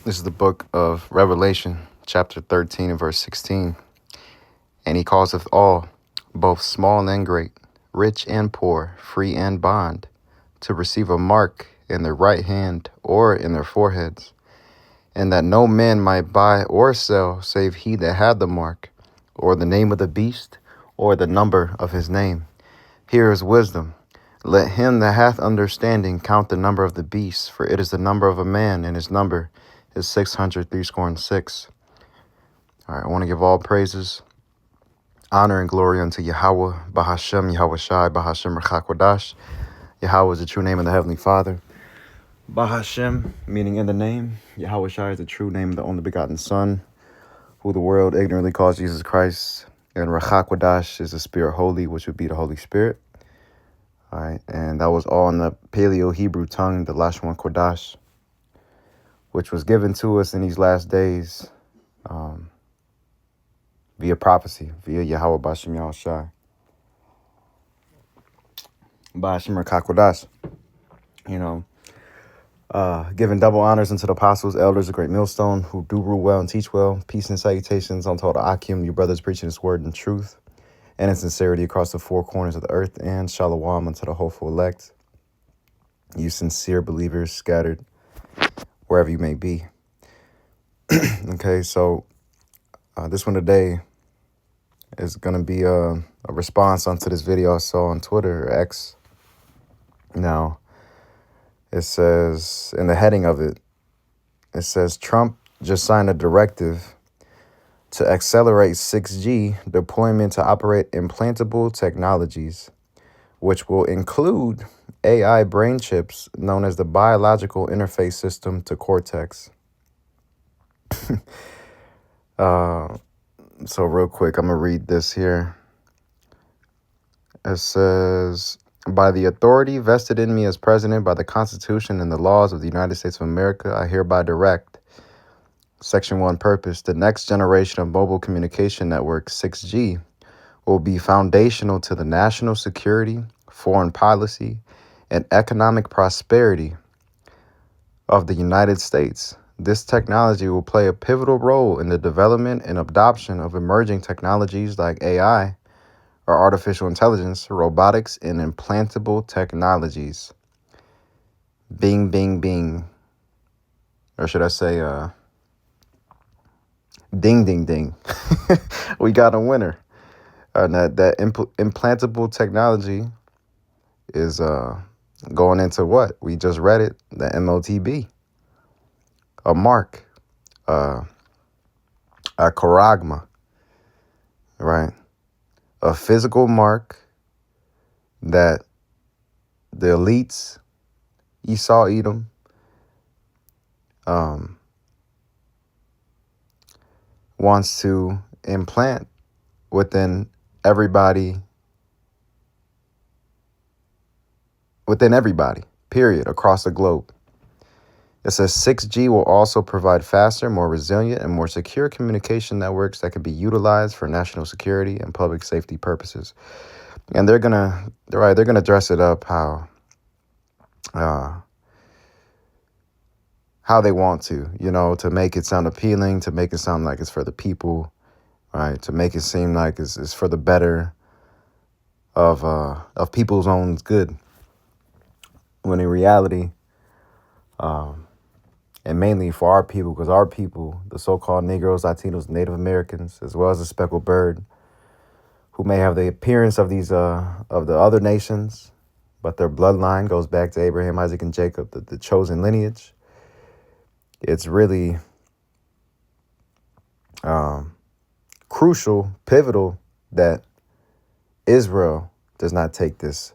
This is the book of Revelation, chapter 13 and verse 16. And he causeth all, both small and great, rich and poor, free and bond, to receive a mark in their right hand or in their foreheads, and that no man might buy or sell save he that had the mark, or the name of the beast, or the number of his name. Here is wisdom. Let him that hath understanding count the number of the beast, for it is the number of a man, and his number is 666. All right, I want to give all praises, honor, and glory unto Yahweh, Bahashem, Yahweh Shai, Bahashem, Rechakwadash. Yahweh is the true name of the Heavenly Father. Bahashem, meaning in the name. Yahweh Shai is the true name of the only begotten Son, who the world ignorantly calls Jesus Christ. And Rechakwadash is the Spirit Holy, which would be the Holy Spirit. All right, and that was all in the Paleo-Hebrew tongue, the Lashon Kodash, which was given to us in these last days via prophecy, via Yahweh Bashem Yahushai. Bashem Kodash. Giving double honors unto the apostles, elders, of great millstone, who do rule well and teach well. Peace and salutations unto all the Akim, your brothers preaching this word in truth and in sincerity across the four corners of the earth, and shalom unto the hopeful elect, you sincere believers scattered wherever you may be. Okay, so this one today is going to be a response onto this video I saw on Twitter or X. Now, it says, in the heading of it, it says, Trump just signed a directive to accelerate 6G deployment to operate implantable technologies, which will include AI brain chips known as the Biological Interface System to Cortex. So real quick, I'm going to read this here. It says, by the authority vested in me as president by the Constitution and the laws of the United States of America, I hereby direct, Section 1 purpose, the next generation of mobile communication network, 6G, will be foundational to the national security, foreign policy, and economic prosperity of the United States. This technology will play a pivotal role in the development and adoption of emerging technologies like AI, or artificial intelligence, robotics, and implantable technologies. Bing, bing, bing. Or should I say, ding, ding, ding. We got a winner. That implantable technology is going into what? We just read it, the MOTB. A mark. A charagma. Right? A physical mark that the elites, Esau, Edom, wants to implant within everybody, period, across the globe. It says 6G will also provide faster, more resilient, and more secure communication networks that can be utilized for national security and public safety purposes. And they're gonna dress it up how they want to, to make it sound appealing, to make it sound like it's for the people, right? To make it seem like it's for the better of people's own good. When in reality, and mainly for our people, because our people, the so-called Negroes, Latinos, Native Americans, as well as the speckled bird, who may have the appearance of these of the other nations, but their bloodline goes back to Abraham, Isaac, and Jacob, the chosen lineage. It's really crucial, pivotal, that Israel does not take this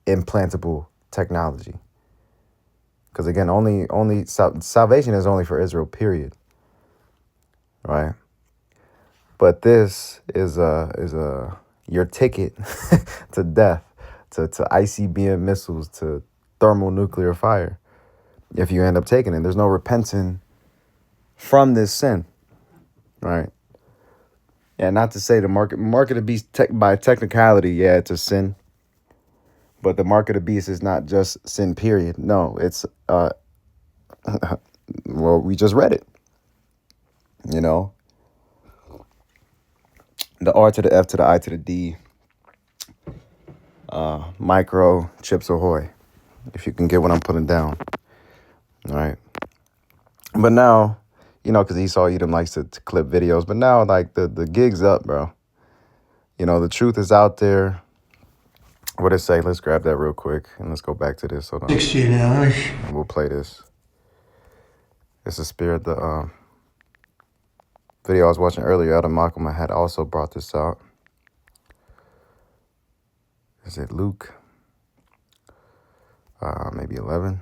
implantable technology. Because again, only salvation is only for Israel, period. Right? But this is your ticket to death, to ICBM missiles, to thermonuclear fire. If you end up taking it, there's no repenting from this sin, right? And not to say the mark of the beast by technicality, yeah, it's a sin. But the mark of the beast is not just sin, period. No, it's Well, we just read it. You know, the R to the F to the I to the D. Micro Chips Ahoy. If you can get what I'm putting down. All right. But now, because Esau Edom likes to clip videos. But now, like, the gig's up, bro. The truth is out there. What did it say? Let's grab that real quick. And let's go back to this. Hold on. And we'll play this. It's the spirit. The video I was watching earlier out of Malcolm, I had also brought this out. Is it Luke? Maybe 11?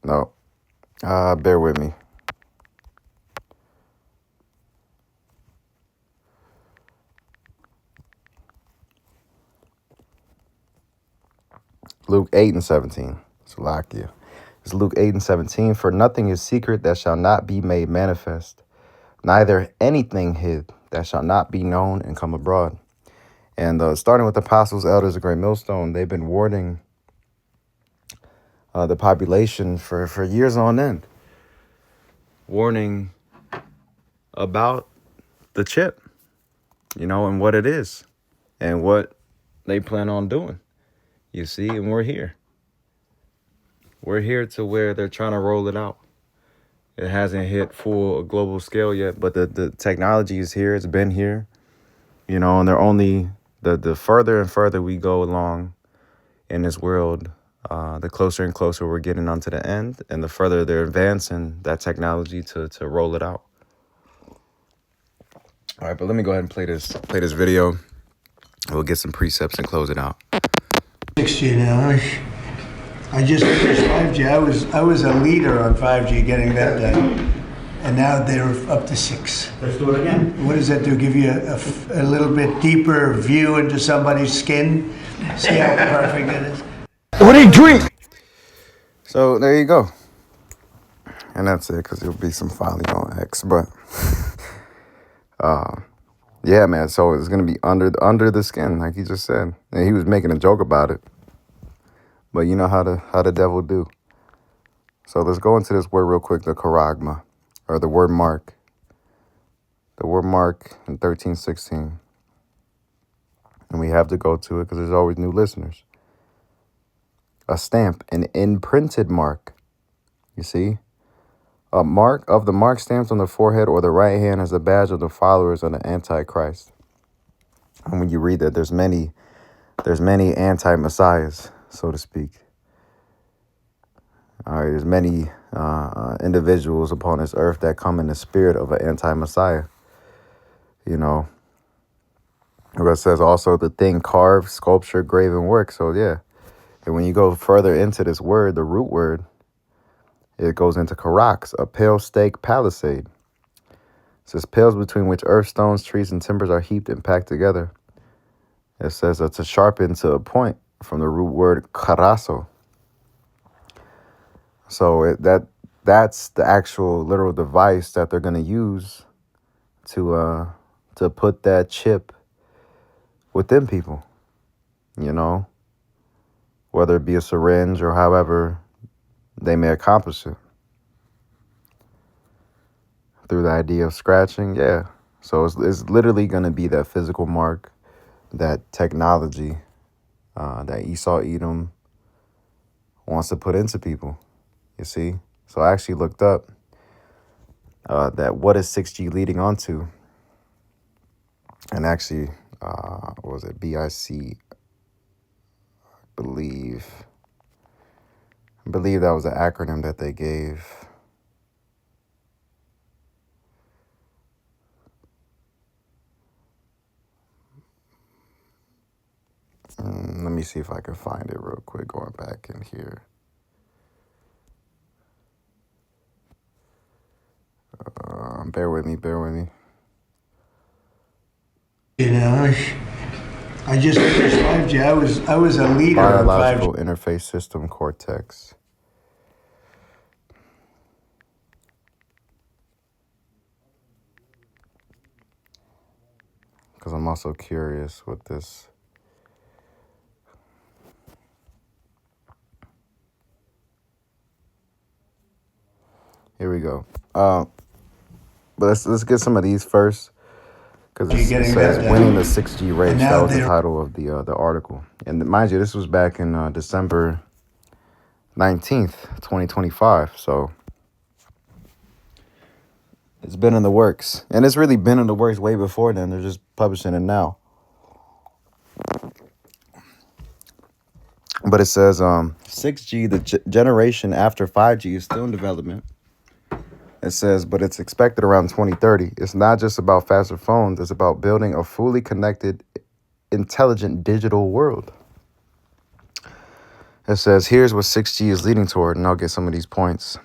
No. Bear with me. Luke 8 and 17. Salakia. It's Luke 8 and 17. For nothing is secret that shall not be made manifest, neither anything hid that shall not be known and come abroad. And starting with the apostles, elders, of Great Millstone, they've been warning the population for years on end. Warning about the chip, and what it is and what they plan on doing. You see, and we're here. We're here to where they're trying to roll it out. It hasn't hit full global scale yet, but the technology is here. It's been here, and they're only the further and further we go along in this world, the closer and closer we're getting onto the end, and the further they're advancing that technology to roll it out. All right, but let me go ahead and play this video. We'll get some precepts and close it out. 6G now. I just finished 5G. I was a leader on 5G getting that done. And now they're up to 6. Let's do it again. What does that do? Give you a little bit deeper view into somebody's skin? See how perfect it is? What do you drink? So there you go. And that's it, because it'll be some folly on X. But yeah, man. So it's gonna be under the skin, like he just said. And he was making a joke about it. But you know how the devil do. So let's go into this word real quick, the charagma, or the word mark. The word mark in 13:16. And we have to go to it because there's always new listeners. A stamp, an imprinted mark. You see? A mark of the mark stamped on the forehead or the right hand as a badge of the followers of the Antichrist. And when you read that, there's many anti-messiahs, so to speak. All right, there's many individuals upon this earth that come in the spirit of an anti-messiah. But it says also the thing carved, sculpture, graven work. So yeah. And when you go further into this word, the root word, it goes into karax, a pale stake palisade. It says pales between which earth, stones, trees, and timbers are heaped and packed together. It says to sharpen to a point from the root word karaso. So that's the actual literal device that they're going to use to put that chip within people, whether it be a syringe or however they may accomplish it. Through the idea of scratching, yeah. So it's literally going to be that physical mark, that technology that Esau Edom wants to put into people, you see? So I actually looked up that what is 6G leading onto. And actually, what was it? BIC, I believe that was the acronym that they gave. Let me see if I can find it real quick, going back in here. Bear with me. I just finished 5G. I was a leader on 5G. Biological interface system, cortex. Because I'm also curious with this. Here we go. But let's get some of these first, because it getting says that done. winning the 6G race. And That now was the they're title of the article. And mind you, this was back in December 19th, 2025. So it's been in the works. And it's really been in the works way before then. They're just publishing it now. But it says 6G, the generation after 5G, is still in development. It says, but it's expected around 2030. It's not just about faster phones. It's about building a fully connected, intelligent digital world. It says, here's what 6G is leading toward, and I'll get some of these points.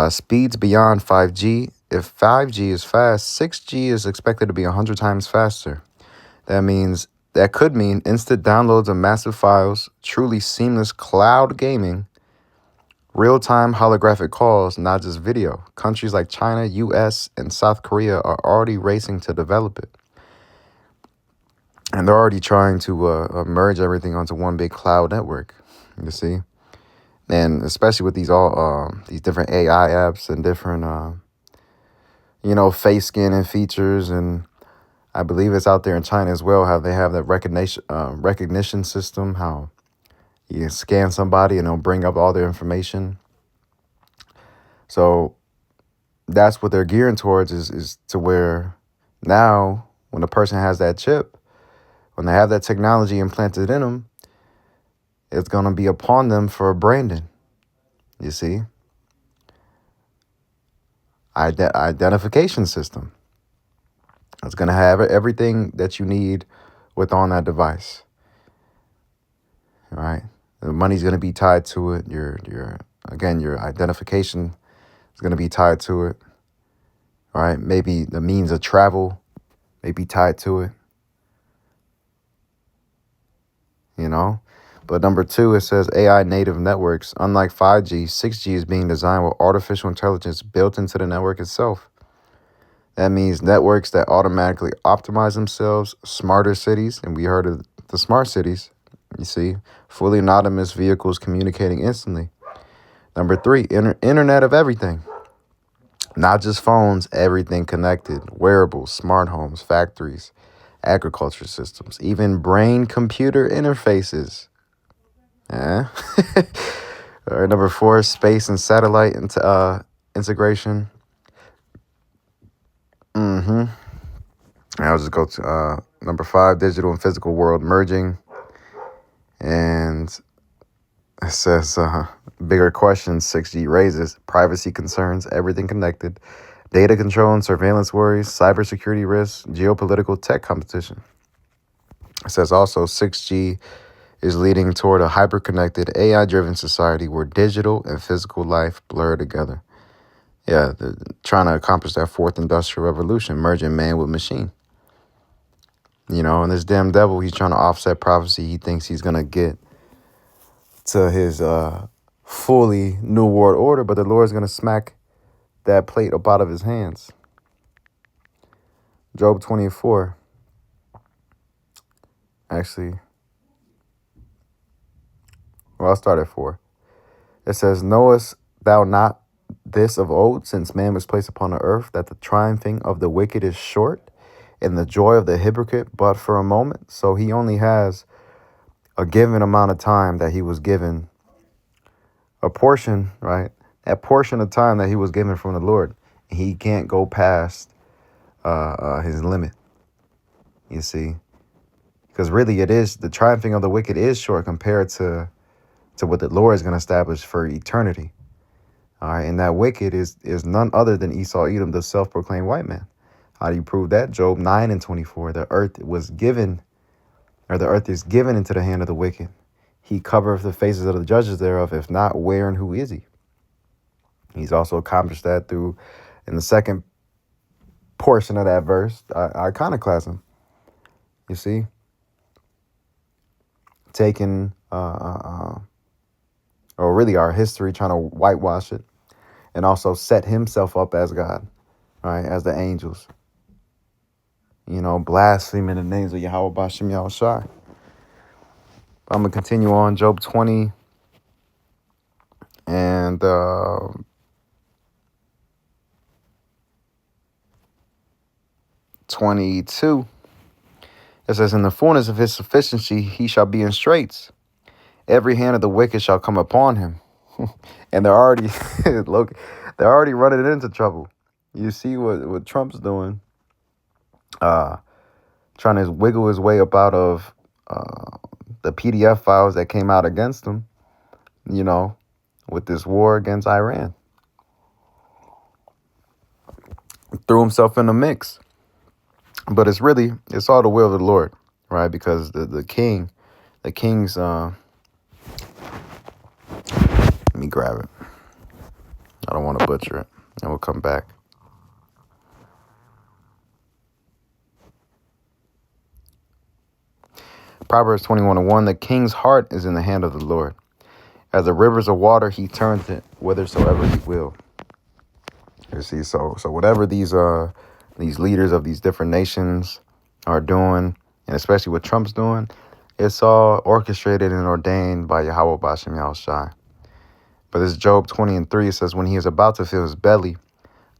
Speeds beyond 5G. If 5G is fast, 6G is expected to be 100 times faster. That could mean instant downloads of massive files, truly seamless cloud gaming, real-time holographic calls, not just video. Countries like China, US, and South Korea are already racing to develop it. And they're already trying to merge everything onto one big cloud network, you see? And especially with these different AI apps and different, face scanning features. And I believe it's out there in China as well, how they have that recognition system, how you can scan somebody and it'll bring up all their information. So that's what they're gearing towards is to where now when a person has that chip, when they have that technology implanted in them, it's going to be upon them for branding, you see? Identification system. It's going to have everything that you need on that device, all right? The money's going to be tied to it. Your identification is going to be tied to it, all right? Maybe the means of travel may be tied to it, But number 2, it says AI native networks. Unlike 5G, 6G is being designed with artificial intelligence built into the network itself. That means networks that automatically optimize themselves, smarter cities, and we heard of the smart cities, you see, fully autonomous vehicles communicating instantly. Number 3, Internet of Everything. Not just phones, everything connected, wearables, smart homes, factories, agriculture systems, even brain-computer interfaces. Yeah. All right, number 4, space and satellite integration. I'll just go to number 5, digital and physical world merging. And it says bigger questions 6G raises: privacy concerns, everything connected, data control and surveillance worries, cybersecurity risks, geopolitical tech competition. It says also 6G is leading toward a hyper-connected, AI-driven society where digital and physical life blur together. Yeah, they're trying to accomplish that 4th industrial revolution, merging man with machine. And this damn devil, he's trying to offset prophecy. He thinks he's going to get to his fully new world order, but the Lord's going to smack that plate up out of his hands. Job 24. Actually, I'll start at 4. It says, knowest thou not this of old, since man was placed upon the earth, that the triumphing of the wicked is short, and the joy of the hypocrite but for a moment? So he only has a given amount of time that he was given, a portion, right? That portion of time that he was given from the Lord. He can't go past his limit, you see? Because really it is, the triumphing of the wicked is short compared to what the Lord is going to establish for eternity. All right, and that wicked is none other than Esau Edom, the self-proclaimed white man. How do you prove that? Job 9:24. The earth is given into the hand of the wicked. He covereth the faces of the judges thereof. If not, where and who is he? He's also accomplished that through, in the second portion of that verse, iconoclasm. You see, taking or really our history, trying to whitewash it, and also set himself up as God, right, as the angels. Blaspheming the names of Yahweh Bashem Yahushai. I'm going to continue on Job 20 and 22, it says, in the fullness of his sufficiency, he shall be in straits. Every hand of the wicked shall come upon him. And they're already, look, they're already running into trouble. You see what Trump's doing, trying to wiggle his way up out of the PDF files that came out against him, with this war against Iran. Threw himself in the mix. But it's all the will of the Lord, right? Because the king's, let me grab it. I don't want to butcher it. And we'll come back. Proverbs 21:1, the king's heart is in the hand of the Lord. As the rivers of water, he turns it whithersoever he will. You see, so whatever these leaders of these different nations are doing, and especially what Trump's doing, it's all orchestrated and ordained by Yahweh Bashem Yahushai. But this Job 20:3, it says, when he is about to fill his belly,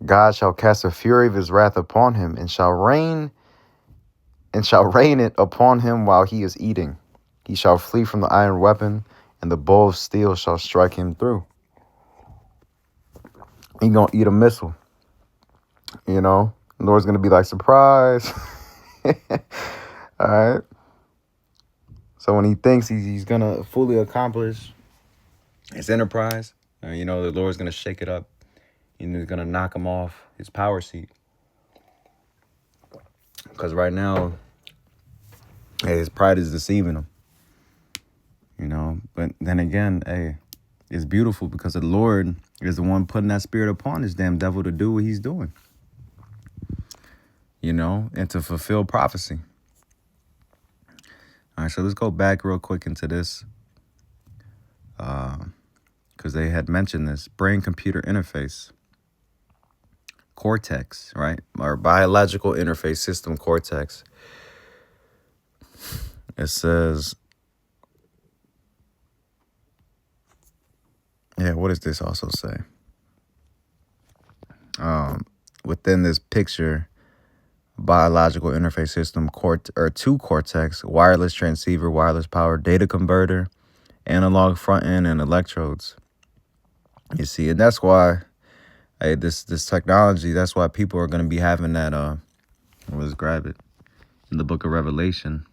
God shall cast the fury of his wrath upon him and shall rain it upon him while he is eating. He shall flee from the iron weapon, and the bow of steel shall strike him through. He gonna eat a missile. The Lord's gonna be like, surprise. All right. So when he thinks he's gonna fully accomplish his enterprise, the Lord's gonna shake it up. He's gonna knock him off his power seat. Because right now, his pride is deceiving him. But then again, it's beautiful because the Lord is the one putting that spirit upon this damn devil to do what he's doing. And to fulfill prophecy. All right, so let's go back real quick into this. Because they had mentioned this brain-computer interface. Cortex, right? Our biological interface system, cortex. It says, what does this also say? Within this picture, biological interface system, two cortex, wireless transceiver, wireless power, data converter, analog front end, and electrodes. You see, and that's why this technology, that's why people are going to be having that, let's grab it, in the book of Revelation.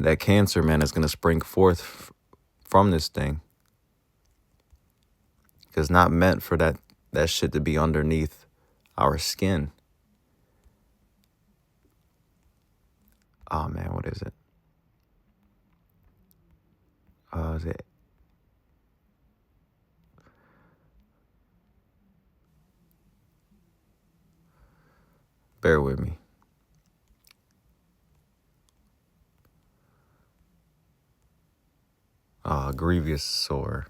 That cancer, man, is going to spring forth from this thing. Because not meant for that shit to be underneath our skin. Oh, man, what is it? Is it? Bear with me. Grievous sore.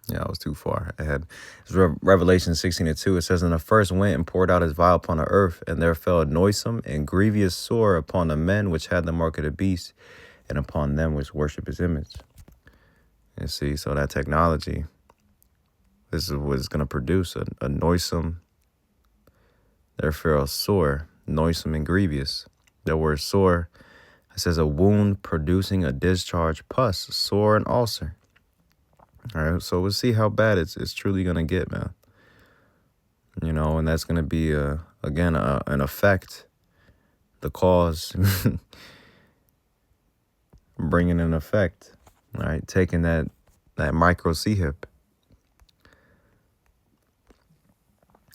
Yeah, I was too far ahead. It's Revelation 16:2. It says, and the first went and poured out his vial upon the earth, and there fell a noisome and grievous sore upon the men which had the mark of the beast, and upon them which worship his image. And see, so that technology, this is what it's going to produce, a noisome, therefore a sore, noisome and grievous. The word sore, it says a wound producing a discharge, pus, sore, and ulcer. All right, so we'll see how bad it's truly going to get, man. And that's going to be, again, an effect, the cause, bringing an effect, all right, taking that micro C-hip.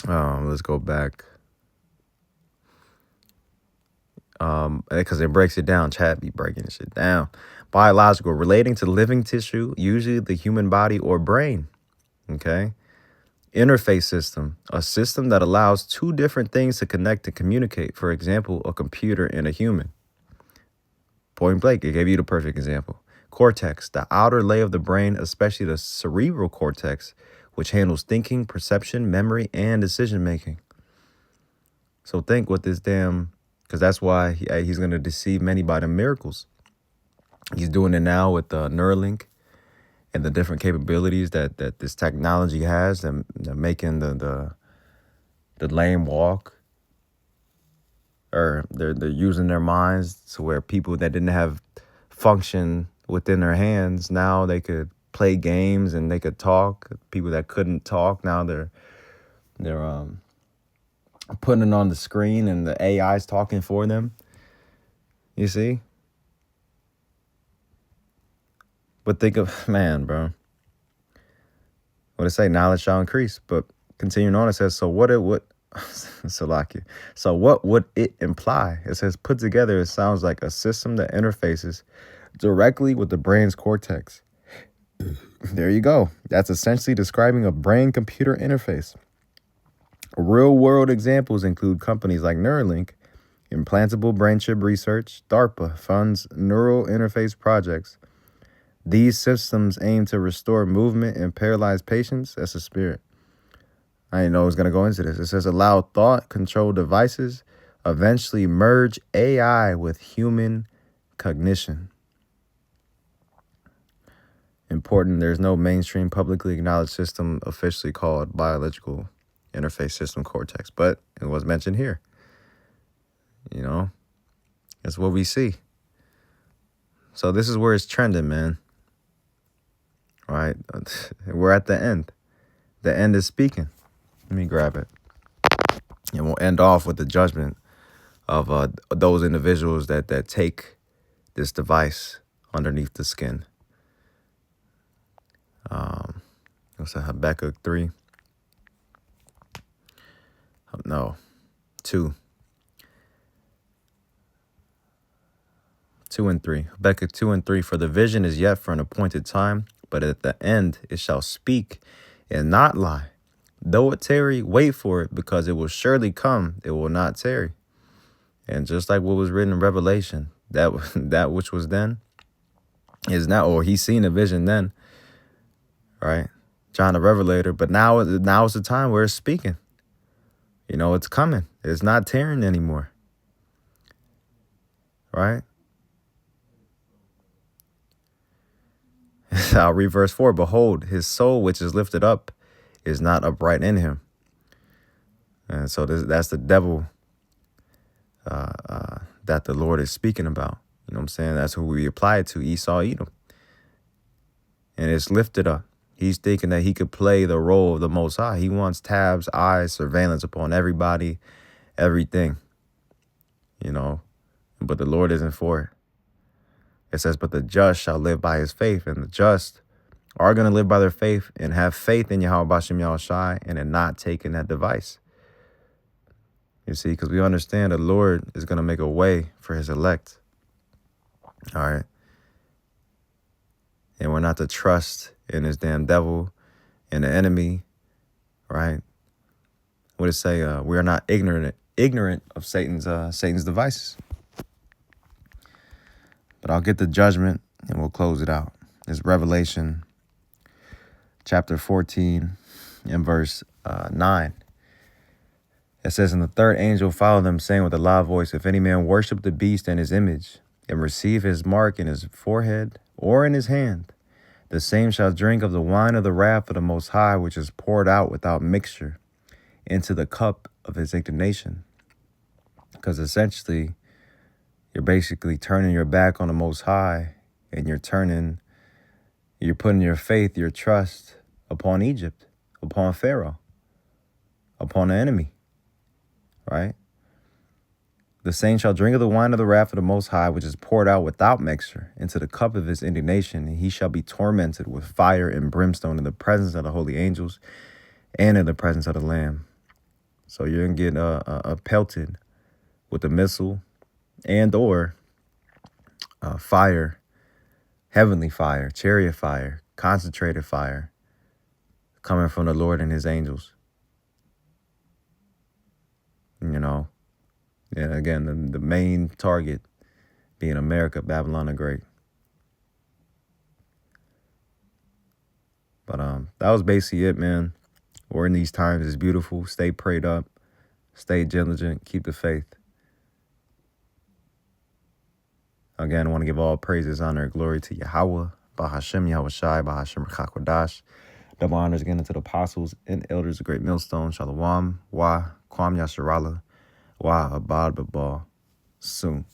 Let's go back. Because it breaks it down. Chat be breaking this shit down. Biological, relating to living tissue, usually the human body or brain. Okay. Interface system, a system that allows two different things to connect and communicate. For example, a computer and a human. Point blank, it gave you the perfect example. Cortex, the outer layer of the brain, especially the cerebral cortex, which handles thinking, perception, memory, and decision making. So think what this damn, because that's why he's going to deceive many by the miracles. He's doing it now with Neuralink and the different capabilities that this technology has, and making the lame walk, or they're using their minds to where people that didn't have function within their hands, now they could play games and they could talk. People that couldn't talk, now they're putting it on the screen and the AI's talking for them. You see? But think of, man, bro. What it say? Knowledge shall increase. But continuing on, it says, so what it would, Salakia. So what would it imply? It says, put together, it sounds like a system that interfaces directly with the brain's cortex. There you go. That's essentially describing a brain-computer interface. Real-world examples include companies like Neuralink, implantable brain chip research. DARPA funds neural interface projects. These systems aim to restore movement in paralyzed patients. That's a spirit. I didn't know I was going to go into this. It says allow thought-controlled devices eventually merge AI with human cognition. Important, there's no mainstream publicly acknowledged system officially called biological interface system cortex, but it was mentioned here. You know, that's what we see. So this is where it's trending, man. All right, we're at the end. The end is speaking. Let me grab it. And we'll end off with the judgment of those individuals that take this device underneath the skin. What's that, Habakkuk 3? No, 2. 2 and 3. Habakkuk 2 and 3. For the vision is yet for an appointed time, but at the end it shall speak and not lie. Though it tarry, wait for it, because it will surely come. It will not tarry. And just like what was written in Revelation, that which was then is now, or he's seen a vision then, right? John the Revelator. But now is the time where it's speaking. You know, it's coming. It's not tarrying anymore. Right? I'll read verse 4. Behold, his soul which is lifted up is not upright in him. And so that's the devil that the Lord is speaking about. You know what I'm saying? That's who we apply it to, Esau, Edom. And it's lifted up. He's thinking that he could play the role of the Most High. He wants tabs, eyes, surveillance upon everybody, everything. You know, but the Lord isn't for it. It says, but the just shall live by his faith. And the just are going to live by their faith and have faith in Yahweh Bashem Yahushai and in not taking that device. You see, because we understand the Lord is going to make a way for his elect. All right. And we're not to trust in this damn devil and the enemy. Right. What does it say? We are not ignorant of Satan's devices. But I'll get the judgment and we'll close it out. It's Revelation chapter 14 and verse 9. It says, and the third angel followed them, saying with a loud voice, if any man worship the beast and his image, and receive his mark in his forehead or in his hand, the same shall drink of the wine of the wrath of the Most High, which is poured out without mixture into the cup of his indignation. Because essentially, you're basically turning your back on the Most High, and you're putting your faith, your trust upon Egypt, upon Pharaoh, upon the enemy, right? The saint shall drink of the wine of the wrath of the Most High, which is poured out without mixture into the cup of his indignation, and he shall be tormented with fire and brimstone in the presence of the holy angels and in the presence of the Lamb. So you're going to get pelted with a missile and or fire, heavenly fire, chariot fire, concentrated fire coming from the Lord and his angels. You know, and again, the main target being America, Babylon the Great. But that was basically it, man. We're in these times. It's beautiful. Stay prayed up. Stay diligent. Keep the faith. Again, I want to give all praises, honor, and glory to Yahweh, Bahashem, Yahweh Shai, Bahashem, Rechakwadash. Double honors again to the apostles and elders of Great Millstone, Shalom, Wa, Kwam Yasharala, Wa, Abad Babal, Soon.